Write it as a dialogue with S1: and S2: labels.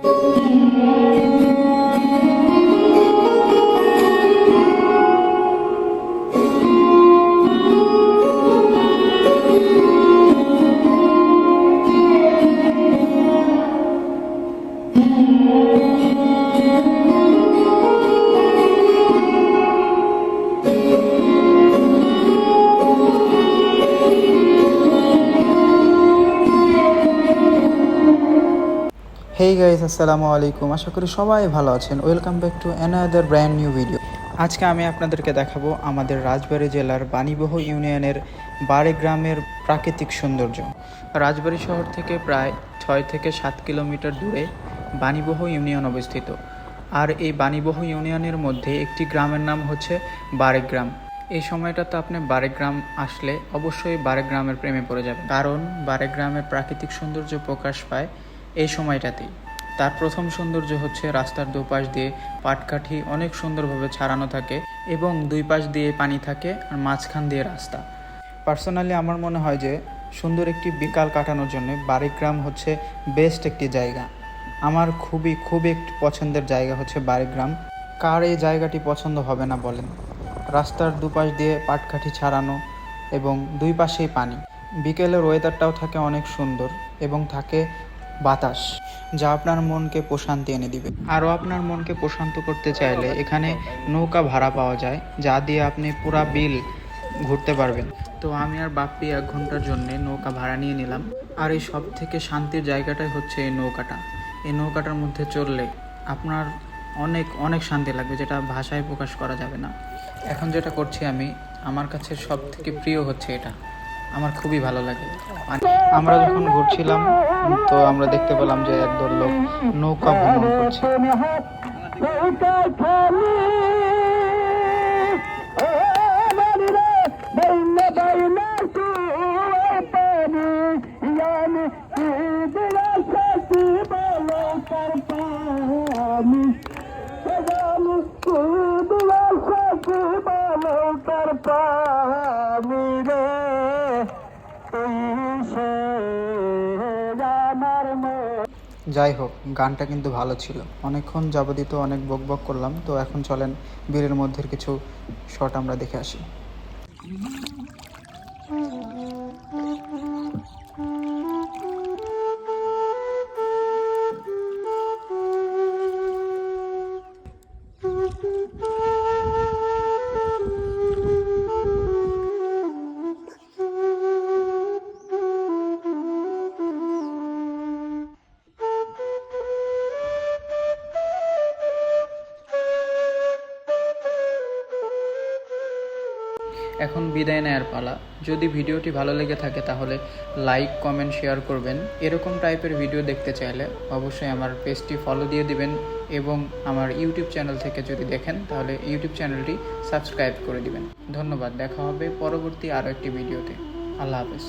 S1: Hey guys, আসসালামু আলাইকুম। আশা করি সবাই ভালো আছেন। Welcome back to another brand new video. আজকে আমি আপনাদেরকে দেখাবো আমাদের রাজবাড়ী জেলার বাণীবহ ইউনিয়নের বাড়ে গ্রামের প্রাকৃতিক সৌন্দর্য। রাজবাড়ী শহর থেকে প্রায় 6 থেকে 7 কিলোমিটার দূরে বাণীবহ ইউনিয়ন অবস্থিত। আর এই বাণীবহ ইউনিয়নের মধ্যে একটি গ্রামের নাম হচ্ছে বাড়ে গ্রাম। এই সময়টাতে আপনি বাড়ে গ্রাম আসলে অবশ্যই বাড়ে গ্রামের প্রেমে পড়ে যাবেন, কারণ বাড়ে গ্রামের প্রাকৃতিক সৌন্দর্য প্রকাশ পায় এই সময়টাতেই। তার প্রথম সৌন্দর্য হচ্ছে রাস্তার দুপাশ দিয়ে পাটকাঠি অনেক সুন্দরভাবে ছাড়ানো থাকে এবং দুই পাশ দিয়ে পানি থাকে আর মাঝখান দিয়ে রাস্তা। পার্সোনালি আমার মনে হয় যে সুন্দর একটি বিকাল কাটানোর জন্য বাড়িগ্রাম হচ্ছে বেস্ট একটি জায়গা। আমার খুবই একটি পছন্দের জায়গা হচ্ছে বাড়িগ্রাম। কার এই জায়গাটি পছন্দ হবে না বলেন? রাস্তার দুপাশ দিয়ে পাটকাঠি ছাড়ানো এবং দুই পাশেই পানি। বিকেলের ওয়েদারটাও থাকে অনেক সুন্দর এবং থাকে বাতাস, যা আপনার মনকে প্রশান্তি এনে দিবে। আরও আপনার মনকে প্রশান্ত করতে চাইলে এখানে নৌকা ভাড়া পাওয়া যায়, যা দিয়ে আপনি পুরা বিল ঘুরতে পারবেন। তো আমি আর বাপ্পি 1 ঘন্টার জন্য নৌকা ভাড়া নিয়ে নিলাম। আর এই সব থেকে শান্তির জায়গাটাই হচ্ছে এই নৌকাটা। এই নৌকাটার মধ্যে চললে আপনার অনেক শান্তি লাগবে, যেটা ভাষায় প্রকাশ করা যাবে না। এখন যেটা করছি আমি, আমার কাছে সব থেকে প্রিয় হচ্ছে এটা। আমার খুবই ভালো লাগে। আমরা যখন ঘুরছিলাম তো আমরা দেখতে পেলাম যে একদল লোক নৌকা ভ্রমণ করছে। যাই হোক, গানটা কিন্তু ভালো ছিল। অনেকক্ষণ যাবতীয় অনেক বকবক করলাম, তো এখন চলেন বিলের মধ্যে কিছু শট আমরা দেখে আসি। এখন বিদায় নেওয়ার পালা। যদি ভিডিওটি ভালো লেগে থাকে তাহলে লাইক, কমেন্ট, শেয়ার করবেন। এরকম টাইপের ভিডিও দেখতে চাইলে অবশ্যই আমার পেজটি ফলো দিয়ে দিবেন এবং আমার ইউটিউব চ্যানেল থেকে যদি দেখেন তাহলে ইউটিউব চ্যানেলটি সাবস্ক্রাইব করে দিবেন। ধন্যবাদ। দেখা হবে পরবর্তী আরও একটি ভিডিওতে। আল্লাহ হাফেজ।